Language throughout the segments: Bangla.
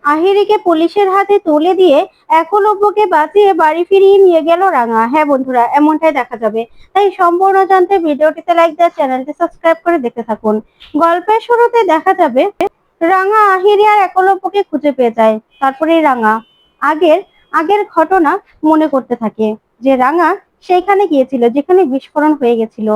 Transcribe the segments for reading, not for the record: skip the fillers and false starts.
আহিরিকে পুলিশের হাতে তুলে দিয়ে একলব্যকে বাঁচিয়ে বাড়ি ফিরিয়ে নিয়ে গেল রাঙা। হ্যাঁ বন্ধুরা, এমনটাই দেখা যাবে। তাই সম্পূর্ণ জানতে ভিডিওটিতে লাইক দিয়ে চ্যানেলটি সাবস্ক্রাইব করে দেখতে থাকুন। গল্পের শুরুতে দেখা যাবে রাঙা আহিরি আর একলব্যকে খুঁজে পেয়ে যায়। তারপরে রাঙা আগের আগের ঘটনা মনে করতে থাকে যে রাঙা সেইখানে গিয়েছিল যেখানে বিস্ফোরণ হয়ে গেছিল।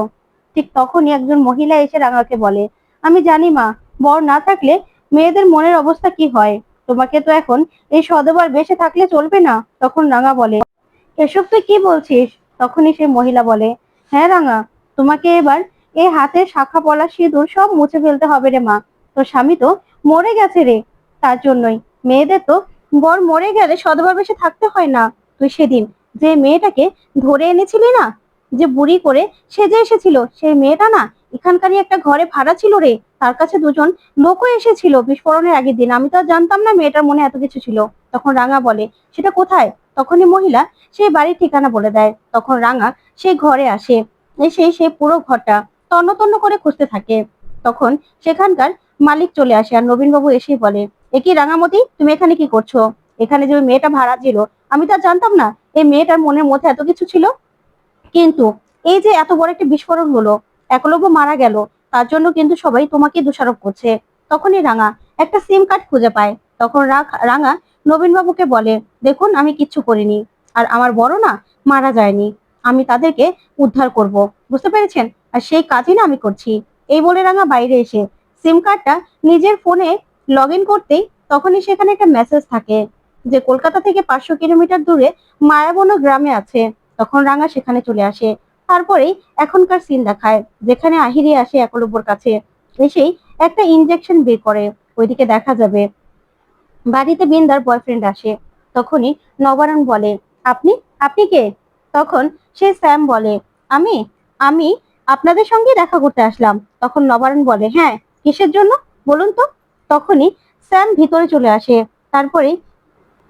ঠিক তখনই একজন মহিলা এসে রাঙাকে বলে, আমি জানি মা, বর না থাকলে মেয়েদের মনের অবস্থা কি হয়। তোমাকে তো এখন এই সধবার বেঁচে থাকলে চলবে না। তখন রাঙা বলে, এসব তুই কি বলছিস? তখনই সে মহিলা বলে, হ্যাঁ রাঙা, তোমাকে এবার এই হাতের শাখা পলা সিঁদুর সব মুছে ফেলতে হবে রে মা। তোর স্বামী তো মরে গেছে রে, তার জন্যই মেয়েদের তো বর মরে গেলে সধবা বেশে থাকতে হয় না। তুই সেদিন যে মেয়েটাকে ধরে এনেছিলি না, যে বুড়ি করে সেজে এসেছিল, সেই মেয়েটা না এখানকারই একটা ঘরে ভাড়া ছিল রে। তার কাছে দুজন লোকও এসেছিল বিস্ফোরণের আগের দিন। আমি তো আর জানতাম না মেয়েটার মনে এত কিছু ছিল। তখন রাঙা বলে, সেটা কোথায়? তখনই মহিলা সেই বাড়ির ঠিকানা বলে দেয়। তখন রাঙা সেই ঘরে আসে, এসে সেই পুরো ঘরটা তন্ন তন্ন করে খুঁজতে থাকে। তখন সেখানকার মালিক চলে আসে আর নবীনবাবু এসেই বলে, এ কি রাঙামতি, তুমি এখানে কি করছো? এখানে যে মেয়েটা ভাড়া ছিল, আমি তো আর জানতাম না এই মেয়েটার মনের মধ্যে এত কিছু ছিল। কিন্তু এই যে এত বড় একটা বিস্ফোরণ হলো, একলব্য মারা গেল, তার জন্য কিন্তু সবাই তোমাকে দোষারোপ করছে। তখনই রাঙা একটা সিম কার্ড খুঁজে পায়। তখন রাঙা নবীনবাবুকে বলে, দেখুন আমি কিচ্ছু করিনি, আর আমার বড় না মারা যায়নি, আমি তাদেরকে উদ্ধার করব, বুঝতে পেরেছেন? আর সেই কাজই না আমি করছি। এই বলে রাঙা বাইরে এসে সিম কার্ডটা নিজের ফোনে লগ ইন করতেই তখনই সেখানে একটা মেসেজ থাকে যে কলকাতা থেকে 500 কিলোমিটার দূরে মায়াবন গ্রামে আছে। তখন রাঙা সেখানে চলে আসে। তারপরেই এখনকার সিন দেখায় যেখানে আহিরি আসে একলব্যর কাছে, এসেই একটা ইনজেকশন বের করে। ওইদিকে দেখা যাবে বাড়িতে বিন্দার বয়ফ্রেন্ড আসে। তখনই নবারুণ বলে, আপনি আপনি কে? তখন সে স্যাম বলে, আমি আমি আপনাদের সঙ্গে দেখা করতে আসলাম। তখন নবারুণ বলে, হ্যাঁ, কিসের জন্য বলুন তো? তখনই স্যাম ভিতরে চলে আসে। তারপরে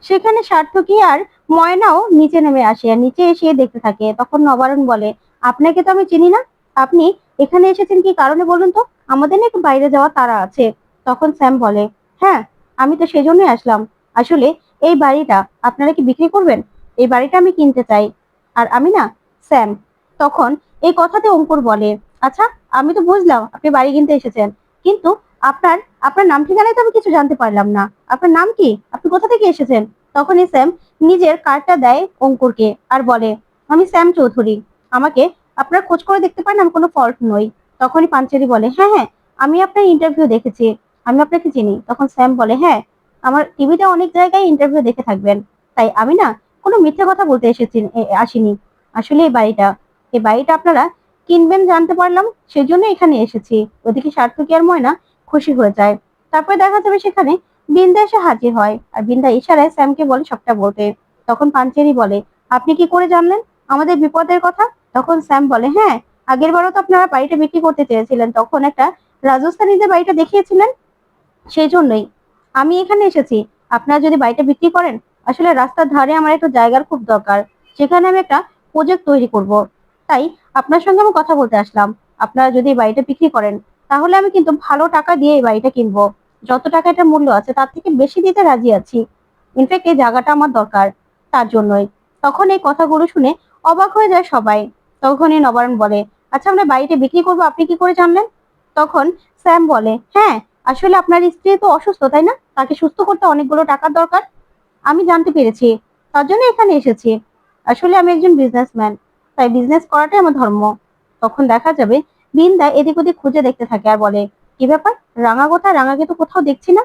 সেখানে সার্থকী আর ময়নাও নিচে নেমে আসে আর নিচে এসে দেখতে থাকে। তখন নবারুণ বলে, আপনাকে তো আমি চিনি না, আপনি এখানে এসেছেন কি কারণে বলুন তো? আমাদের না একটু বাইরে যাওয়া তারা আছে। তখন স্যাম বলে, হ্যাঁ, আমি তো সেজন্যই আসলাম। আসলে এই বাড়িটা আপনারা কি বিক্রি করবেন? এই বাড়িটা আমি কিনতে চাই। আর আমি না স্যাম। তখন এই কথাতে অঙ্কুর বলে, আচ্ছা, আমি তো বুঝলাম আপনি বাড়ি কিনতে এসেছেন, কিন্তু আপনার আপনার নাম ঠিকানায় তো আমি কিছু জানতে পারলাম না। আপনার নাম কি? আপনি কোথা থেকে এসেছেন? তখনই স্যাম নিজের কার্ডটা দেয় অঙ্কুরকে আর বলে, আমি স্যাম চৌধুরী, আমাকে আপনারা খোঁজ করে দেখতে পারেন, আমি কোনো ফল্ট নই। তখনই পাঞ্চেরি বলে, হ্যাঁ হ্যাঁ, আমি আপনার ইন্টারভিউ দেখেছি, আমি আপনাকে চিনি। তখন স্যাম বলে, হ্যাঁ, আমার টিভিতে অনেক জায়গায় ইন্টারভিউ দেখে থাকবেন, তাই আমি না কোনো মিথ্যে কথা বলতে আসিনি। আসলে এই বাড়িটা আপনারা কিনবেন জানতে পারলাম, সেই জন্য এখানে এসেছি। ওদিকে সার্থকী আর ময়না খুশি হয়ে যায়। তারপরে দেখা যাবে সেখানে বিন্দা এসে হাজির হয় আর বিন্দা ইশারায় স্যামকে বলে সবটা বলতে। তখন পাঞ্চেরি বলে, আপনি কি করে জানলেন আমাদের বিপদের কথা? তখন স্যাম বলে, হ্যাঁ, আগের বারও তো আপনারা বাড়িটা বিক্রি করতে চেয়েছিলেন, তখন একটা রাজস্থানীদের বাড়িটা দেখিয়েছিলেন, সেই জন্যই আমি এখানে এসেছি। আপনারা যদি বাড়িটা বিক্রি করেন, আসলে রাস্তার ধারে আমার একটু জায়গার খুব দরকার, সেখানে আমি একটা প্রজেক্ট তৈরি করব, তাই আপনার সঙ্গে আমি কথা বলতে আসলাম। আপনারা যদি বাড়িটা বিক্রি করেন, তাহলে আমি কিন্তু ভালো টাকা দিয়ে এই বাড়িটা কিনবো। যত টাকা এটা মূল্য আছে তার থেকে বেশি দিতে রাজি আছি। ইনফ্যাক্ট এই জায়গাটা আমার দরকার, তার জন্যই। তখন এই কথাগুলো শুনে অবাক হয়ে যায় সবাই। তখনই নবারুণ বলে, আচ্ছা, আমরা বাড়িটা বিক্রি করবো, আপনি কি করে জানলেন? তখন স্যাম বলে, হ্যাঁ, আসলে আপনার স্ত্রী তো অসুস্থ, তাই না? তাকে সুস্থ করতে অনেকগুলো টাকার দরকার, আমি জানতে পেরেছি, তার জন্য এখানে এসেছি। আসলে আমি একজন বিজনেসম্যান, তাই বিজনেস করাটাই আমার ধর্ম। তখন দেখা যাবে বিন্দা এদিক ওদিক খুঁজে দেখতে থাকে আর বলে, কি ব্যাপার, রাঙা কোথায়? রাঙাকে তো কোথাও দেখছি না।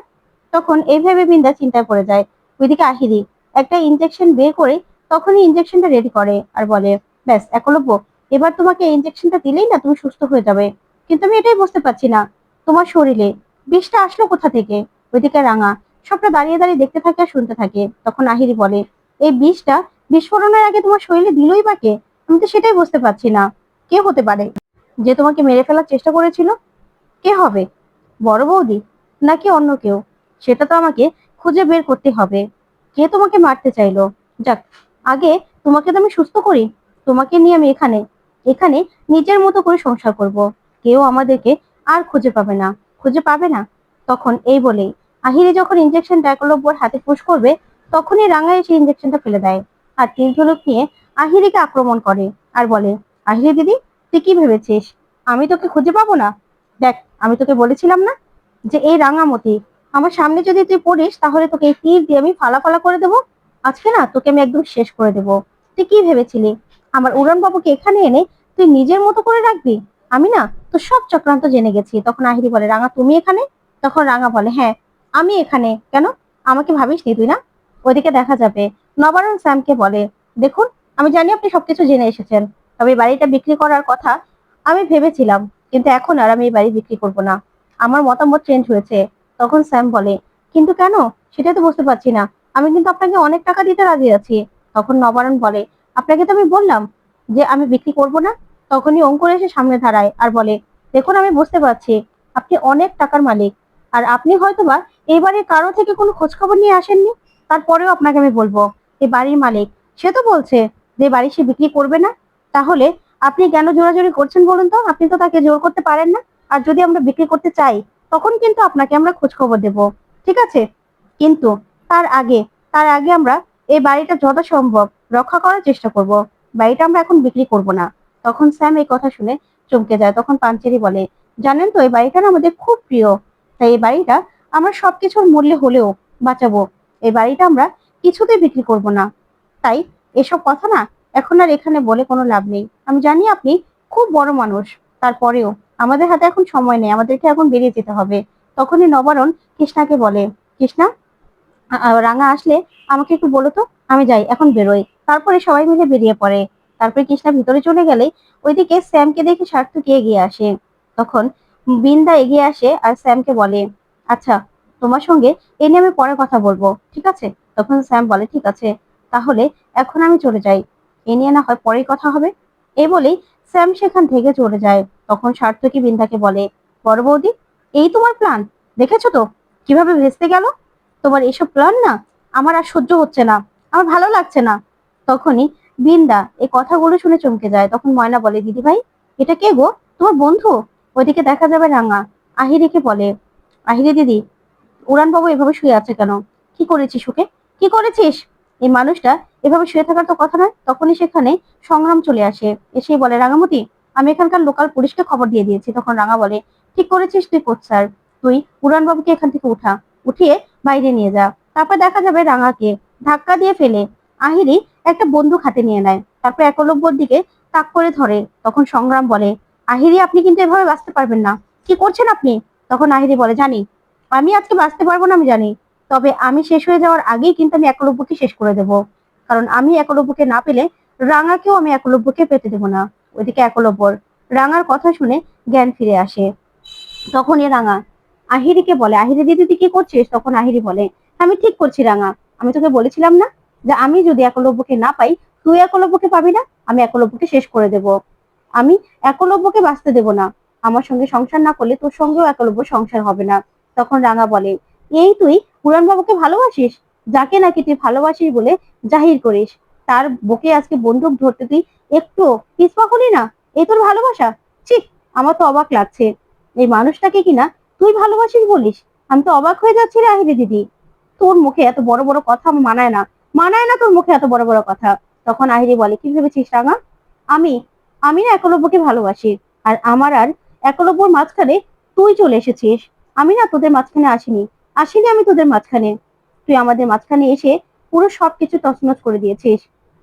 তখন এই ভেবে বিন্দা চিন্তায় পড়ে যায়। ওইদিকে আহিরি একটা ইনজেকশন বের করে তখনই ইনজেকশনটা রেডি করে আর বলে, ব্যাস একলব্য, এবার তোমাকে ইনজেকশনটা দিলেই না তুমি সুস্থ হয়ে যাবে। কিন্তু আমি এটাই বুঝতে পারছি না, তোমার শরীরে বিষটা আসলো কোথা থেকে? ওইদিকে রাঙা সবটা দাঁড়িয়ে দাঁড়িয়ে দেখতে থাকে আর শুনতে থাকে। তখন আহিরি বলে, এই বিষটা বিস্ফোরণের আগে তোমার শরীরে দিলই বা কে? আমি তো সেটাই বুঝতে পারছি না। কে হতে পারে যে তোমাকে মেরে ফেলার চেষ্টা করেছিল? কে হবে? বড় বৌদি নাকি অন্য কেউ? সেটা তো আমাকে খুঁজে বের করতে হবে। কে তোমাকে মারতে চাইলো? যাক, আগে তোমাকে তো আমি সুস্থ করি, তোমাকে নিয়ে আমি এখানে এখানে নিজের মতো করে সংসার করব। কেউ আমাদেরকে আর খুঁজে পাবে না, খুঁজে পাবে না। তখন এই বলেই আহিরি যখন ইঞ্জেকশনটা একলব্যর হাতে পুশ করবে তখনই রাঙা এসে ইঞ্জেকশনটা ফেলে দেয় আর তীর ধনুক নিয়ে আহিরিকে আক্রমণ করে আর বলে, আহিরি দিদি, তুই কি ভেবেছিস আমি তোকে খুঁজে পাবো না? দেখ, আমি তোকে বলেছিলাম না যে এই রাঙামতি আমার সামনে যদি তুই পড়িস তাহলে তোকে এই তীর দিয়ে আমি ফালা ফালা করে দেবো। আজকে না তোকে আমি একদম শেষ করে দেবো। তুই কি ভেবেছিলি আমার উড়ান বাবুকে এখানে এনে তুই নিজের মতো করে রাখবি? আমি না তো সব চক্রান্ত জেনে গেছি। তখন আহিরি বলে, রাঙা তুমি এখানে? তখন রাঙা বলে, হ্যাঁ আমি এখানে। কেন, আমাকে ভাবিসনি তুই না? ওইদিকে দেখা যাবে নবারুণ স্যামকে বলে, দেখুন আমি জানি আপনি সবকিছু জেনে এসেছেন, তবে এই বাড়িটা বিক্রি করার কথা আমি ভেবেছিলাম, কিন্তু এখন আর আমি এই বাড়ি বিক্রি করব না। আমার মতামত চেঞ্জ হয়েছে। তখন স্যাম বলে, কিন্তু কেন, সেটা তো বুঝতে পারছি না। আমি কিন্তু আপনাকে অনেক টাকা দিতে রাজি আছি। তখন নবারুণ বলে, আপনাকে তো আমি বললাম যে আমি বিক্রি করব না। তখনই অঙ্কুর এসে সামনে দাঁড়ায় আর বলে, দেখুন আমি বুঝতে পারছি আপনি অনেক টাকার মালিক, আর আপনি হয়তোবা এই বাড়ির কারো থেকে কোনো খোঁজ খবর নিয়ে আসেননি। তারপরেও আপনাকে আমি বলবো, এই বাড়ির মালিক সে তো বলছে যে বাড়ি সে বিক্রি করবে না। তাহলে আপনি কেন জোরাজোরি করছেন বলুন তো? আপনি তো তাকে জোর করতে পারেন না। আর যদি আমরা বিক্রি করতে চাই তখন কিন্তু আপনাকে আমরা খোঁজ খবর দেবো, ঠিক আছে? কিন্তু তার আগে তার আগে আমরা এই বাড়িটা যথাসম্ভব রক্ষা করার চেষ্টা করব। বাড়িটা আমরা এখন বিক্রি করব না। তখন স্যাম এই কথা শুনে চমকে যায়। তখন পাঞ্চেরি বলে, জানেন তো এই বাড়িটা না আমাদের খুব প্রিয়, তাই এই বাড়িটা আমরা সবকিছুর মূল্যে হলেও বাঁচাবো। এই বাড়িটা আমরা কিছুতেই বিক্রি করব না। তাই এসব কথা না এখন আর এখানে বলে কোনো লাভ নেই। আমি জানি আপনি খুব বড় মানুষ, তারপরেও আমাদের হাতে এখন সময় নেই, আমাদেরকে এখন বেরিয়ে যেতে হবে। তখনই নবারুণ কৃষ্ণাকে বলে, কৃষ্ণা, রাঙা আসলে আমাকে একটু বলো তো, আমি যাই, এখন বেরোই। তারপরে সবাই মিলে বেরিয়ে পড়ে। তারপরে কৃষ্ণা ভিতরে চলে গেলে ওইদিকে স্যামকে দেখে সার্থকী এগিয়ে আসে। তখন বিন্দা এগিয়ে আসে আর স্যামকে বলে, আচ্ছা তোমার সঙ্গে এ নিয়ে আমি পরে কথা বলবো, ঠিক আছে? তখন স্যাম বলে, ঠিক আছে, তাহলে এখন আমি চলে যাই, এ নিয়ে না হয় পরেই কথা হবে। এই বলেই স্যাম সেখান থেকে চলে যায়। তখন সার্থকী বিন্দাকে বলে, বড় বৌদি, এই তোমার প্ল্যান? দেখেছো তো কিভাবে ভেস্তে গেল? তোমার এসব প্ল্যান না আমার আর সহ্য হচ্ছে না, আমার ভালো লাগছে না। তখনই বিন্দা এই কথাগুলো শুনে চমকে যায়। তখন ময়না বলে, দিদি ভাই, এটা কে গো, তোমার বন্ধু? ওইদিকে দেখা যাবে রাঙা আহিরিকে বলে, আহিরি দিদি, উড়ান বাবু এভাবে শুয়ে আছে কেন? কি করেছিস ওকে, কি করেছিস? এই মানুষটা এভাবে শুয়ে থাকার তো কথা নয়। তখনই সেখানে সংগ্রাম চলে আসে, এসেই বলে, রাঙামতি, আমি এখানকার লোকাল পুলিশকে খবর দিয়ে দিয়েছি। তখন রাঙা বলে, ঠিক করেছিস তুই কোচ স্যার, তুই উড়ান বাবুকে এখান থেকে উঠিয়ে বাইরে নিয়ে যা। তারপর দেখা যাবে রাঙাকে ধাক্কা দিয়ে ফেলে আহিরি একটা বন্দুক হাতে নিয়ে নেয়। তারপর একলব্যর দিকে তাক করে ধরে। তখন সংগ্রাম বলে, আহিরি, আপনি কিন্তু এভাবে বাঁচতে পারবেন না, কি করছেন আপনি? তখন আহিরি বলে, জানি আমি আজকে বাঁচতে পারবো না, আমি জানি, তবে আমি শেষ হয়ে যাওয়ার আগেই কিন্তু আমি একলব্যকে শেষ করে দেব। কারণ আমি একলব্যকে না পেলে রাঙাকেও আমি একলব্যকে পেতে দেবো না। ওইদিকে একলব্যর রাঙার কথা শুনে জ্ঞান ফিরে আসে। তখনই রাঙা আহিরিকে বলে, আহিরি দিদি তুই কি করছিস? তখন আহিরি বলে, আমি ঠিক করছি রাঙা, আমি তোকে বলেছিলাম না যে আমি যদি একলব্যকে না পাই তুই একলব্যকে পাবি না, আমি একলব্যকে শেষ করে দেব। আমি একলব্যকে বাঁচতে দেব না। আমার সঙ্গে সংসার না করলে তোর সঙ্গেও একলব্য সংসার হবে না। তখন রাঙা বলে, এই তুই পুরাণ বাবুকে ভালোবাসিস? যাকে নাকি তুই ভালোবাসিস বলে জাহির করিস, তার বুকে আজকে বন্দুক ধরতে তুই একটু পিছপা হলি না? এই তোর ভালোবাসা? ঠিক, আমার তো অবাক লাগছে, এই মানুষটাকে কিনা তুই ভালোবাসিস বলিস। আমি তো অবাক হয়ে যাচ্ছি রে আহিরি দিদি, তোর মুখে এত বড় বড় কথা আমার মানায় না, মানায় না তোর মুখে এত বড় বড় কথা। তখন আহিরি বলে, কি ভেবেছিস রাঙা, আমি আমি না একলব্যকে ভালোবাসি, আর আমার আর একলব্যর মাঝখানে তুই চলে এসেছিস। আমি না তোদের মাঝখানে আসিনি, আসিনি আমি তোদের মাঝখানে। তুই আমাদের মাঝখানে এসে পুরো সবকিছু তছনছ করে দিয়েছিস।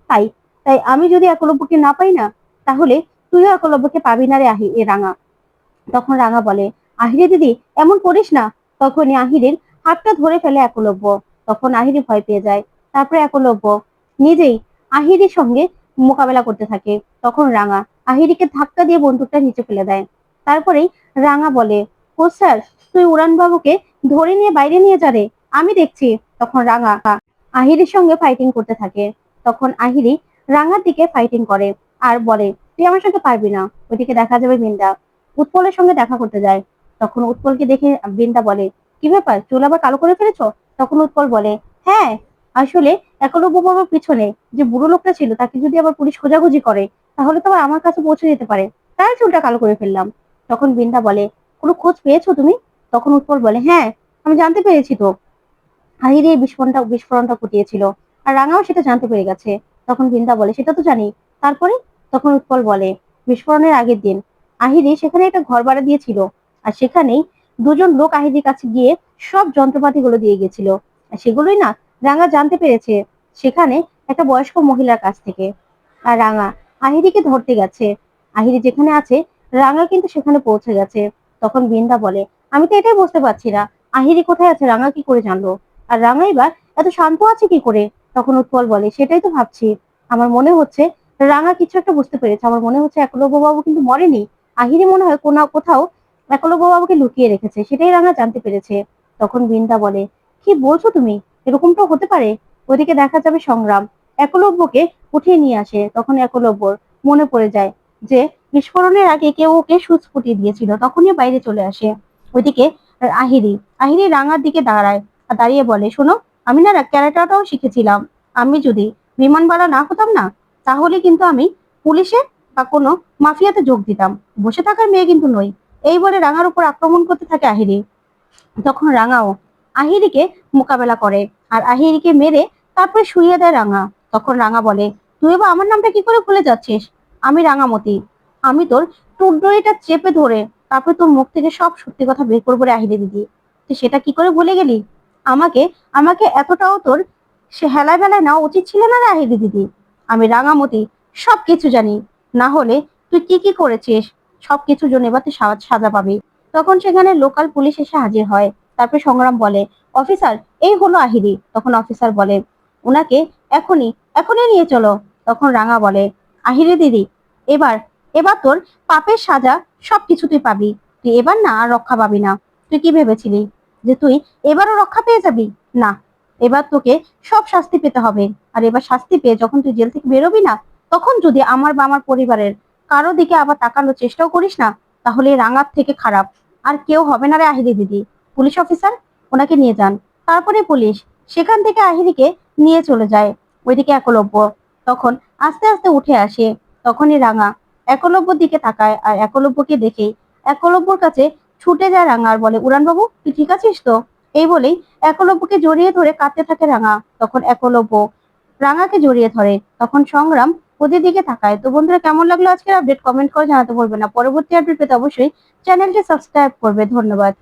তাই তাই আমি যদি একলব্যকে না পাই না, তাহলে তুইও একলব্যকে পাবি না রে এ রাঙা। তখন রাঙা বলে, আহিরে দিদি এমন করিস না। তখনই আহিরের হাতটা ধরে ফেলে একলব্য। তখন আহিরি ভয় পেয়ে যায়। তারপরে একলব্য নিজেই আহিরির সঙ্গে মোকাবেলা করতে থাকে। তখন রাঙা আহিরিকে ধাক্কা দিয়ে বন্দুকটা নিচে ফেলে দেয়। তারপরেই রাঙা বলে, ও স্যার, তুই উড়ান বাবুকে ধরে নিয়ে বাইরে নিয়ে যা রে, আমি দেখছি। তখন রাঙা আহিরির সঙ্গে ফাইটিং করতে থাকে। তখন আহিরি রাঙার দিকে ফাইটিং করে আর বলে, তুই আমার সঙ্গে পারবি না। ওইদিকে দেখা যাবে বিন্দা উৎপলের সঙ্গে দেখা করতে যায়। তখন উৎপলকে দেখে বিন্দা বলে, কি ব্যাপার, চুল আবার কালো করে ফেলেছো? তখন উৎপল বলে, হ্যাঁ, আসলে একলব্য বাবার পিছনে যে বুড়ো লোকটা ছিল তাকে যদি আবার পুলিশ খোঁজাখুঁজি করে তাহলে তো আবার আমার কাছে পৌঁছে যেতে পারে, তাই চুলটা কালো করে ফেললাম। তখন বিন্দা বলে, কোনো খোঁজ পেয়েছো তুমি? তখন উৎপল বলে, হ্যাঁ, আমি জানতে পেরেছি তো আহিরি এই বিস্ফোরণটা ঘটিয়েছিল, আর রাঙাও সেটা জানতে পেরে গেছে। তখন বৃন্দা বলে, সেটা তো জানি, তারপরে? তখন উৎপল বলে, বিস্ফোরণের আগের দিন আহিরি সেখানে একটা ঘর ভাড়া দিয়েছিল, আর সেখানেই দুজন লোক আহিরির কাছে গিয়ে সব যন্ত্রপাতি গুলো দিয়ে গেছিল, আর সেগুলোই না রাঙা জানতে পেরেছে সেখানে একটা বয়স্ক মহিলার কাছ থেকে। আর রাঙা আহিরিকে ধরতে গেছে, আহিরি যেখানে আছে রাঙা কিন্তু সেখানে পৌঁছে গেছে। তখন বৃন্দা বলে, আমি তো এটাই বুঝতে পারছি না, আহিরি কোথায় আছে, রাঙা কি করে জানলো, আর রাঙা এবার এত শান্ত আছে কি করে? তখন উৎপল বলে, সেটাই তো ভাবছি, আমার মনে হচ্ছে রাঙা কিছু একটা বুঝতে পেরেছে, আমার মনে হচ্ছে একলব্য বাবু কিন্তু মরেনি, আহিরি মনে হয় কোথাও একলব্য বাবুকে লুকিয়ে রেখেছে, সেটাই রাঙা জানতে পেরেছে। তখন বৃন্দা বলে, কি বলছো তুমি, এরকমটা হতে পারে? ওদিকে দেখা যাবে সংগ্রাম একলব্যকে উঠিয়ে নিয়ে আসে। তখন একলব্যর মনে পড়ে যায় যে বিস্ফোরণের আগে কেউ ওকে সুচ ফুটিয়ে দিয়েছিল, তখনই বাইরে চলে আসে। ওইদিকে আহিরি আহিরি রাঙার দিকে দাঁড়ায়, আর দাঁড়িয়ে বলে, শোনো, আমি না ক্যারাটাটাও শিখেছিলাম, আমি যদি বিমানবালা না হতাম না, তাহলে কিন্তু আমি পুলিশে বা কোনো মাফিয়াতে যোগ দিতাম, বসে থাকার মেয়ে কিন্তু নই। এই বলে রাঙার উপর আক্রমণ করতে থাকে আহিরি। তখন রাঙাও আহিরিকে মোকাবেলা করে, আর আহিরিকে মেরে তারপরে শুইয়ে দেয় রাঙা। তখন রাঙা বলে, তুই এবার আমার নামটা কি করে ভুলে যাচ্ছিস? আমি রাঙামতি, আমি তোর টুকডড়িটা চেপে ধরে তারপরে তোর মুখ থেকে সব সত্যি কথা বের করবো রে আহিরি দিদি, তুই সেটা কি করে ভুলে গেলি? আমাকে আমাকে এতটাও তোর সে হেলায় বেলায় নেওয়া উচিত ছিল না রে আহিরি দিদি, আমি রাঙামতি সব কিছু জানি, না হলে তুই কি কি করেছিস সব কিছুর জন্য এবার তুই সাজা পাবি। তখন সেখানে লোকাল পুলিশ এসে হাজির হয়। তারপর সংগ্রাম বলে, অফিসার, এই হলো আহিরি। তখন অফিসার বলে, উনাকে এখনই এখনই নিয়ে চলো। তখন রাঙা বলে, আহিরি দিদি, এবার এবার তোর পাপের সাজা সবকিছু তুই পাবি, তুই এবার না আর রক্ষা পাবি না। তুই কি ভেবেছিলি যে তুই এবারও রক্ষা পেয়ে যাবি? না, এবার তোকে সব শাস্তি পেতে হবে। আর এবার শাস্তি পেয়ে যখন তুই জেল থেকে বেরোবি না, তখন যদি আমার বা আমার পরিবারের কারো দিকে আবার তাকানোর চেষ্টাও করিস না, তাহলে রাঙার থেকে খারাপ আর কেউ হবে না রে আহিরি দিদি। পুলিশ অফিসার, ওনাকে নিয়ে যান। তারপরে পুলিশ সেখান থেকে আহিরিকে নিয়ে চলে যায়। ওইদিকে একলব্য তখন আস্তে আস্তে উঠে আসে। তখনই রাঙা একলব্যর দিকে তাকায়, আর একলব্যকে দেখেই একলব্যর কাছে ছুটে যায় রাঙা, আর বলে, উড়ান বাবু, তুই ঠিক আছিস তো? এই বলেই একলব্যকে জড়িয়ে ধরে কাঁদতে থাকে রাঙা। তখন একলব্য রাঙাকে জড়িয়ে ধরে। তখন সংগ্রাম ওদের দিকে তাকায়। তো বন্ধুরা, কেমন লাগলো আজকের আপডেট, কমেন্ট করে জানাতে ভুলবেন না। পরবর্তী আপডেট পেতে অবশ্যই চ্যানেলটি সাবস্ক্রাইব করবে। ধন্যবাদ।